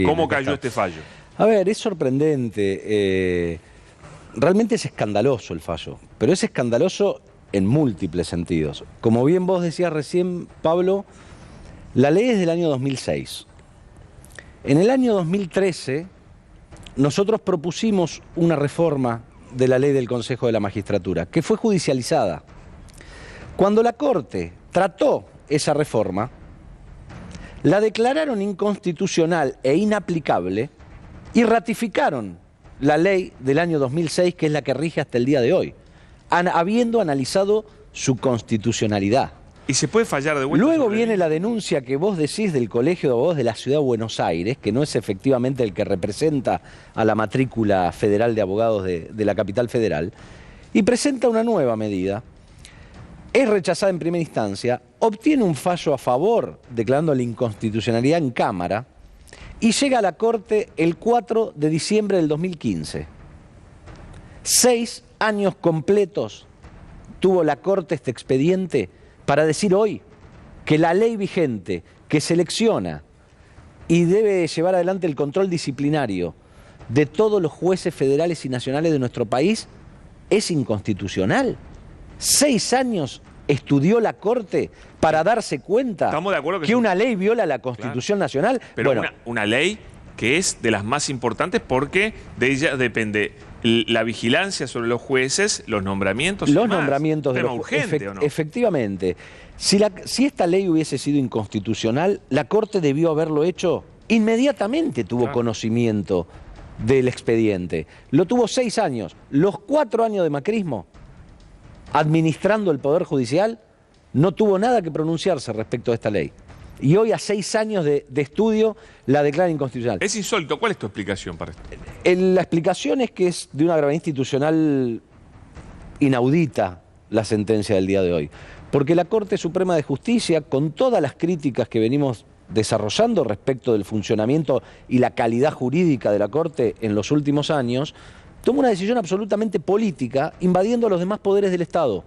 ¿Cómo cayó este fallo? A ver, es sorprendente. Realmente es escandaloso el fallo, pero es escandaloso en múltiples sentidos. Como bien vos decías recién, Pablo, la ley es del año 2006. En el año 2013, nosotros propusimos una reforma de la ley del Consejo de la Magistratura, que fue judicializada. Cuando la Corte trató esa reforma, la declararon inconstitucional e inaplicable y ratificaron la ley del año 2006, que es la que rige hasta el día de hoy, habiendo analizado su constitucionalidad. ¿Y se puede fallar de vuelta? Luego viene la denuncia que vos decís del Colegio de Abogados de la Ciudad de Buenos Aires, que no es efectivamente el que representa a la matrícula federal de abogados de la capital federal, y presenta una nueva medida. Es rechazada en primera instancia, obtiene un fallo a favor, declarando la inconstitucionalidad en Cámara, y llega a la Corte el 4 de diciembre del 2015. 6 años completos tuvo la Corte este expediente para decir hoy que la ley vigente que selecciona y debe llevar adelante el control disciplinario de todos los jueces federales y nacionales de nuestro país es inconstitucional. 6 años estudió la Corte para darse cuenta Estamos de acuerdo que una ley viola la Constitución Nacional. Pero bueno, una ley que es de las más importantes porque de ella depende la vigilancia sobre los jueces, los nombramientos y los demás. nombramientos de Tema los urgente, ¿o no? Efectivamente. Si esta ley hubiese sido inconstitucional, la Corte debió haberlo hecho inmediatamente. Tuvo conocimiento del expediente. Lo tuvo 6 años. Los 4 años de macrismo, administrando el Poder Judicial, no tuvo nada que pronunciarse respecto a esta ley. Y hoy, a 6 años de estudio, la declara inconstitucional. Es insólito. ¿Cuál es tu explicación para esto? La explicación es que es de una gravedad institucional inaudita la sentencia del día de hoy. Porque la Corte Suprema de Justicia, con todas las críticas que venimos desarrollando respecto del funcionamiento y la calidad jurídica de la Corte en los últimos años, toma una decisión absolutamente política, invadiendo los demás poderes del Estado.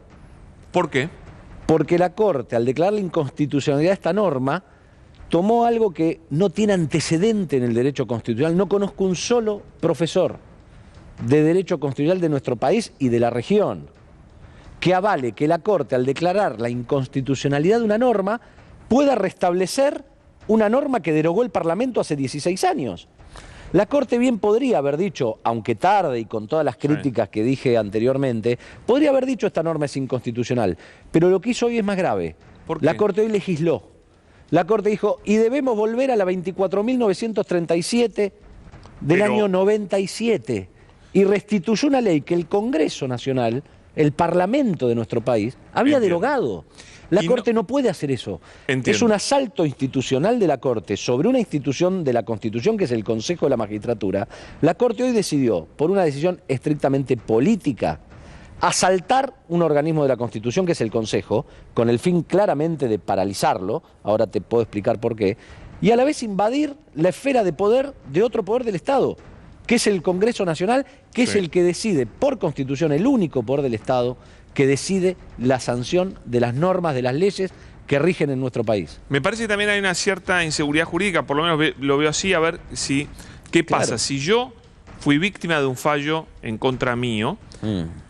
¿Por qué? Porque la Corte, al declarar la inconstitucionalidad de esta norma, tomó algo que no tiene antecedente en el derecho constitucional. No conozco un solo profesor de derecho constitucional de nuestro país y de la región que avale que la Corte, al declarar la inconstitucionalidad de una norma, pueda restablecer una norma que derogó el Parlamento hace 16 años. La Corte bien podría haber dicho, aunque tarde y con todas las críticas que dije anteriormente, podría haber dicho esta norma es inconstitucional, pero lo que hizo hoy es más grave. ¿Por qué? La Corte hoy legisló. La Corte dijo, y debemos volver a la 24.937 del año 97, y restituyó una ley que el Congreso Nacional, el Parlamento de nuestro país, había derogado. La Corte no puede hacer eso. Es un asalto institucional de la Corte sobre una institución de la Constitución que es el Consejo de la Magistratura. La Corte hoy decidió, por una decisión estrictamente política, asaltar un organismo de la Constitución que es el Consejo, con el fin claramente de paralizarlo, ahora te puedo explicar por qué, y a la vez invadir la esfera de poder de otro poder del Estado, que es el Congreso Nacional, que es el que decide por Constitución, el único poder del Estado, que decide la sanción de las normas, de las leyes que rigen en nuestro país. Me parece que también hay una cierta inseguridad jurídica, por lo menos lo veo así, a ver si... ¿Qué pasa? Si yo fui víctima de un fallo en contra mío,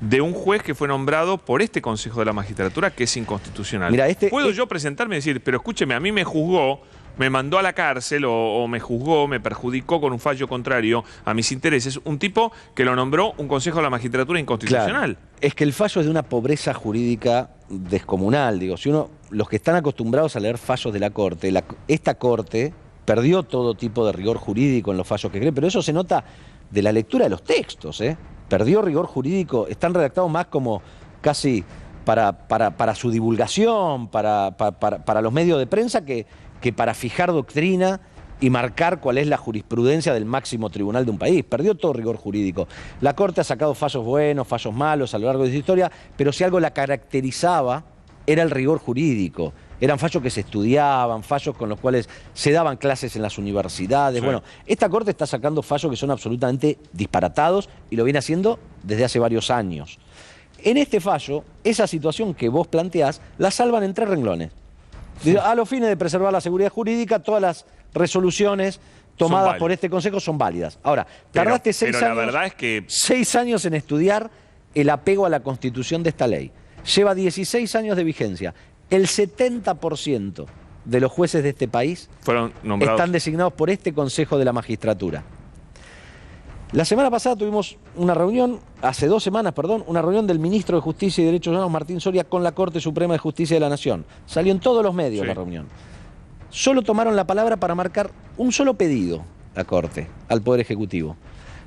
de un juez que fue nombrado por este Consejo de la Magistratura, que es inconstitucional. Mira, ¿puedo yo presentarme y decir, pero escúcheme, a mí me juzgó, me mandó a la cárcel o me juzgó, me perjudicó con un fallo contrario a mis intereses, un tipo que lo nombró un Consejo de la Magistratura inconstitucional? Claro. Es que el fallo es de una pobreza jurídica descomunal. Digo, si los que están acostumbrados a leer fallos de la Corte, esta Corte perdió todo tipo de rigor jurídico en los fallos que cree, pero eso se nota de la lectura de los textos, ¿eh? Perdió rigor jurídico, están redactados más como casi para su divulgación, para los medios de prensa que para fijar doctrina y marcar cuál es la jurisprudencia del máximo tribunal de un país. Perdió todo rigor jurídico. La Corte ha sacado fallos buenos, fallos malos a lo largo de su historia, pero si algo la caracterizaba era el rigor jurídico. Eran fallos que se estudiaban, fallos con los cuales se daban clases en las universidades. Sí. Bueno, esta Corte está sacando fallos que son absolutamente disparatados y lo viene haciendo desde hace varios años. En este fallo, esa situación que vos planteás, la salvan en 3 renglones. A los fines de preservar la seguridad jurídica, todas las resoluciones tomadas por este Consejo son válidas. Ahora, tardaste 6 años, la verdad es que 6 años en estudiar el apego a la Constitución de esta ley. Lleva 16 años de vigencia. El 70% de los jueces de este país fueron nombrados, están designados por este Consejo de la Magistratura. La semana pasada tuvimos una reunión, hace 2 semanas, perdón, una reunión del ministro de Justicia y Derechos Humanos, Martín Soria, con la Corte Suprema de Justicia de la Nación. Salió en todos los medios la reunión. Solo tomaron la palabra para marcar un solo pedido, la Corte, al Poder Ejecutivo.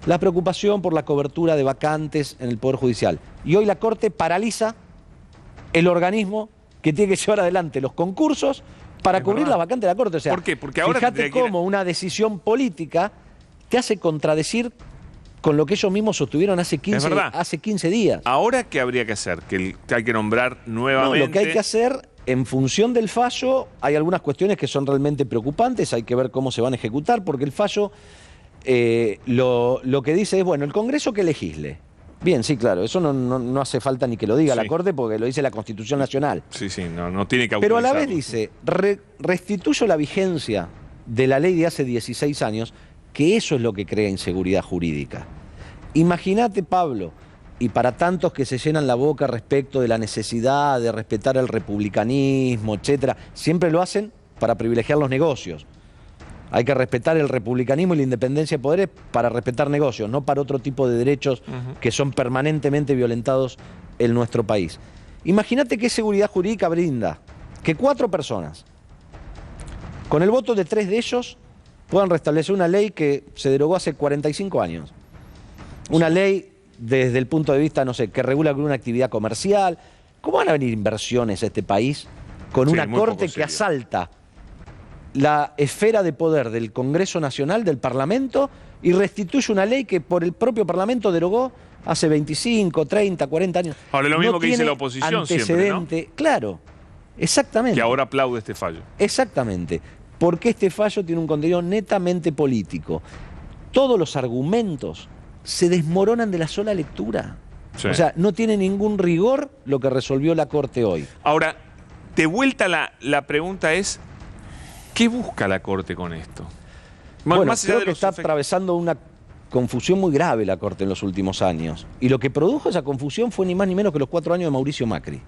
La preocupación por la cobertura de vacantes en el Poder Judicial. Y hoy la Corte paraliza el organismo que tiene que llevar adelante los concursos para cubrir la vacante de la Corte. O sea, ¿por qué? Porque ahora fíjate cómo una decisión política te hace contradecir con lo que ellos mismos sostuvieron hace 15 días. ¿Ahora qué habría que hacer? ¿Que hay que nombrar nuevamente? No, lo que hay que hacer, en función del fallo, hay algunas cuestiones que son realmente preocupantes, hay que ver cómo se van a ejecutar, porque el fallo lo que dice es, bueno, el Congreso que legisle. Bien, sí, claro, eso no hace falta ni que lo diga la Corte, porque lo dice la Constitución Nacional. Sí, no tiene que autorizarlo. Pero a la vez dice, restituyo la vigencia de la ley de hace 16 años, que eso es lo que crea inseguridad jurídica. Imagínate, Pablo, y para tantos que se llenan la boca respecto de la necesidad de respetar el republicanismo, etcétera, siempre lo hacen para privilegiar los negocios. Hay que respetar el republicanismo y la independencia de poderes para respetar negocios, no para otro tipo de derechos que son permanentemente violentados en nuestro país. Imagínate qué seguridad jurídica brinda que 4 personas, con el voto de 3 de ellos, puedan restablecer una ley que se derogó hace 45 años. Una ley desde el punto de vista, no sé, que regula alguna actividad comercial. ¿Cómo van a venir inversiones a este país con una Corte que asalta la esfera de poder del Congreso Nacional, del Parlamento, y restituye una ley que por el propio Parlamento derogó hace 25, 30, 40 años? Ahora, lo mismo que dice la oposición siempre, ¿no? Claro, exactamente. Que ahora aplaude este fallo. Exactamente, porque este fallo tiene un contenido netamente político. Todos los argumentos se desmoronan de la sola lectura. Sí. O sea, no tiene ningún rigor lo que resolvió la Corte hoy. Ahora, de vuelta la pregunta es, ¿qué busca la Corte con esto? Bueno, creo que está atravesando una confusión muy grave la Corte en los últimos años. Y lo que produjo esa confusión fue ni más ni menos que los 4 años de Mauricio Macri.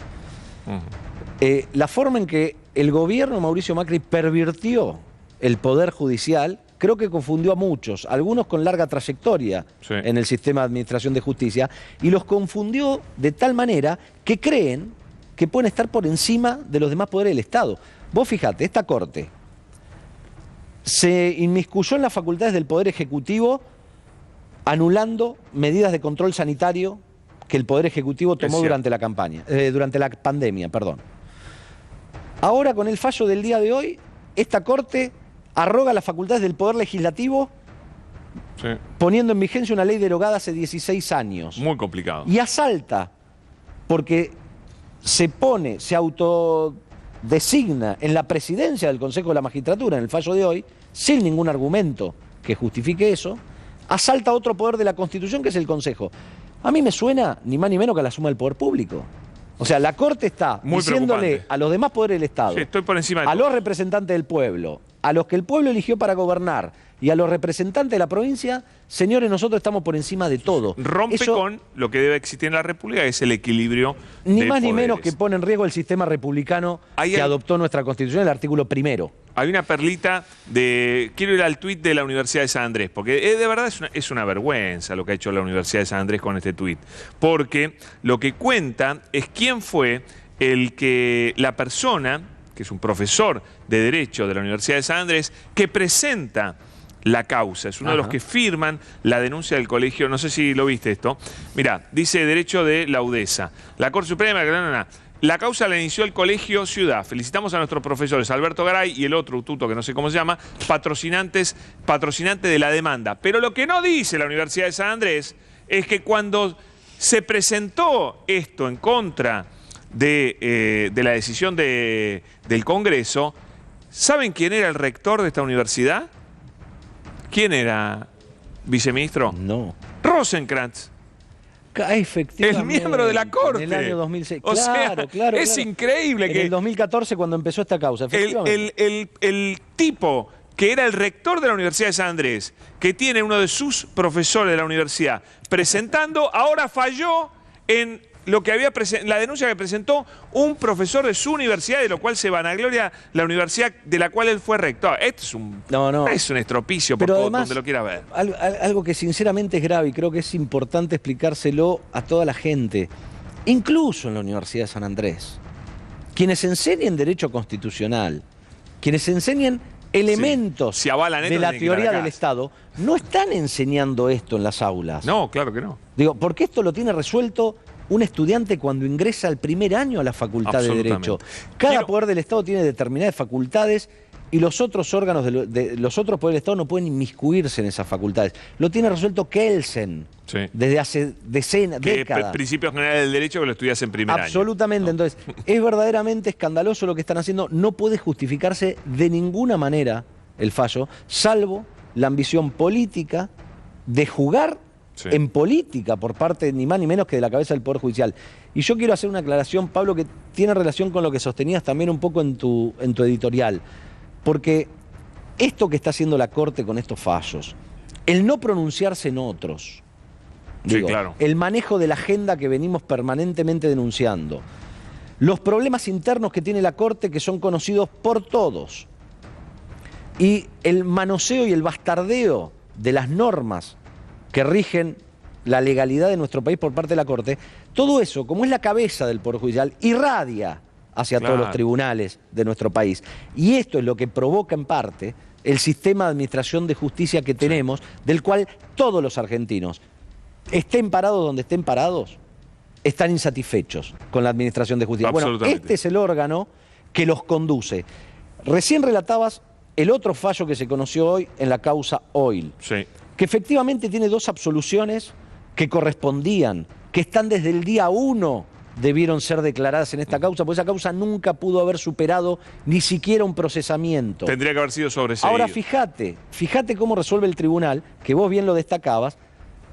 La forma en que el gobierno de Mauricio Macri pervirtió el poder judicial, creo que confundió a muchos, algunos con larga trayectoria en el sistema de administración de justicia, y los confundió de tal manera que creen que pueden estar por encima de los demás poderes del Estado. Vos fijate, esta Corte se inmiscuyó en las facultades del Poder Ejecutivo anulando medidas de control sanitario que el Poder Ejecutivo tomó durante la pandemia, perdón. Ahora, con el fallo del día de hoy, esta Corte arroga las facultades del Poder Legislativo poniendo en vigencia una ley derogada hace 16 años. Muy complicado. Y asalta, porque se autodesigna en la presidencia del Consejo de la Magistratura, en el fallo de hoy, sin ningún argumento que justifique eso, asalta otro poder de la Constitución, que es el Consejo. A mí me suena ni más ni menos que a la suma del poder público. O sea, la Corte está diciéndole a los demás poderes del Estado, estoy por encima a los representantes del pueblo, a los que el pueblo eligió para gobernar y a los representantes de la provincia, señores, nosotros estamos por encima de todo. Rompe con lo que debe existir en la República, que es el equilibrio ni más ni menos que pone en riesgo el sistema republicano que adoptó nuestra Constitución, el artículo 1. Hay una perlita de... Quiero ir al tuit de la Universidad de San Andrés, porque de verdad es una vergüenza lo que ha hecho la Universidad de San Andrés con este tuit. Porque lo que cuenta es quién fue la persona, que es un profesor de Derecho de la Universidad de San Andrés, que presenta la causa. Es uno de los que firman la denuncia del colegio. No sé si lo viste esto. Mirá, dice Derecho de la UDESA. La Corte Suprema... La causa la inició el Colegio Ciudad. Felicitamos a nuestros profesores Alberto Garay y el otro tuto que no sé cómo se llama, patrocinante de la demanda. Pero lo que no dice la Universidad de San Andrés es que cuando se presentó esto en contra de la decisión del Congreso, ¿saben quién era el rector de esta universidad? ¿Quién era, viceministro? No. Rosenkrantz. Efectivamente. El miembro de la Corte. En el año 2006. O sea, Claro. es increíble en que el 2014 cuando empezó esta causa, efectivamente. el tipo que era el rector de la Universidad de San Andrés, que tiene uno de sus profesores de la universidad presentando, ahora falló en lo que había la denuncia que presentó un profesor de su universidad, de lo cual se vanagloria la universidad de la cual él fue rector. Esto es un, es un estropicio por todo donde lo quiera ver. Algo que sinceramente es grave y creo que es importante explicárselo a toda la gente, incluso en la Universidad de San Andrés. Quienes enseñen derecho constitucional, quienes enseñan elementos de la teoría del Estado, no están enseñando esto en las aulas. No, claro que no. Digo, porque esto lo tiene resuelto un estudiante cuando ingresa al primer año a la Facultad de Derecho. Cada poder del Estado tiene determinadas facultades y los otros órganos de los otros poderes del Estado no pueden inmiscuirse en esas facultades. Lo tiene resuelto Kelsen desde hace décadas. Principios generales del derecho que lo estudias en primer año. Absolutamente. Entonces, es verdaderamente escandaloso lo que están haciendo. No puede justificarse de ninguna manera el fallo, salvo la ambición política de jugar en política por parte ni más ni menos que de la cabeza del Poder Judicial. Y yo quiero hacer una aclaración, Pablo, que tiene relación con lo que sostenías también un poco en tu editorial. Porque esto que está haciendo la Corte con estos fallos, el no pronunciarse en otros, el manejo de la agenda que venimos permanentemente denunciando, los problemas internos que tiene la Corte que son conocidos por todos, y el manoseo y el bastardeo de las normas que rigen la legalidad de nuestro país por parte de la Corte, todo eso, como es la cabeza del Poder Judicial, irradia hacia todos los tribunales de nuestro país. Y esto es lo que provoca en parte el sistema de administración de justicia que tenemos, del cual todos los argentinos, estén parados donde estén parados, están insatisfechos con la administración de justicia. Bueno, este es el órgano que los conduce. Recién relatabas el otro fallo que se conoció hoy en la causa Oil. Que efectivamente tiene dos absoluciones que correspondían, que están desde el día 1, debieron ser declaradas en esta causa, porque esa causa nunca pudo haber superado ni siquiera un procesamiento. Tendría que haber sido sobreseído. Ahora fíjate cómo resuelve el tribunal, que vos bien lo destacabas,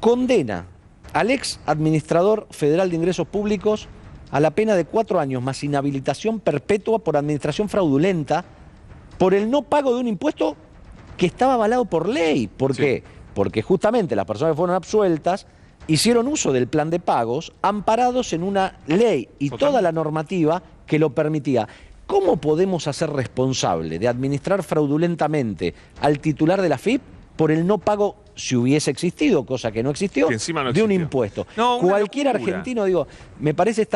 condena al ex administrador federal de ingresos públicos a la pena de 4 años más inhabilitación perpetua por administración fraudulenta por el no pago de un impuesto que estaba avalado por ley. ¿Por qué? Porque justamente las personas que fueron absueltas hicieron uso del plan de pagos amparados en una ley y toda la normativa que lo permitía. ¿Cómo podemos hacer responsable de administrar fraudulentamente al titular de la AFIP por el no pago, si hubiese existido, cosa que no existió, de un impuesto? Cualquier argentino, digo, me parece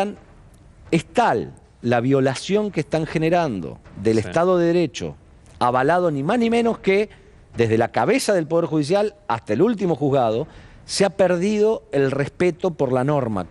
es tal la violación que están generando del Estado de Derecho, avalado ni más ni menos que desde la cabeza del Poder Judicial hasta el último juzgado, se ha perdido el respeto por la norma.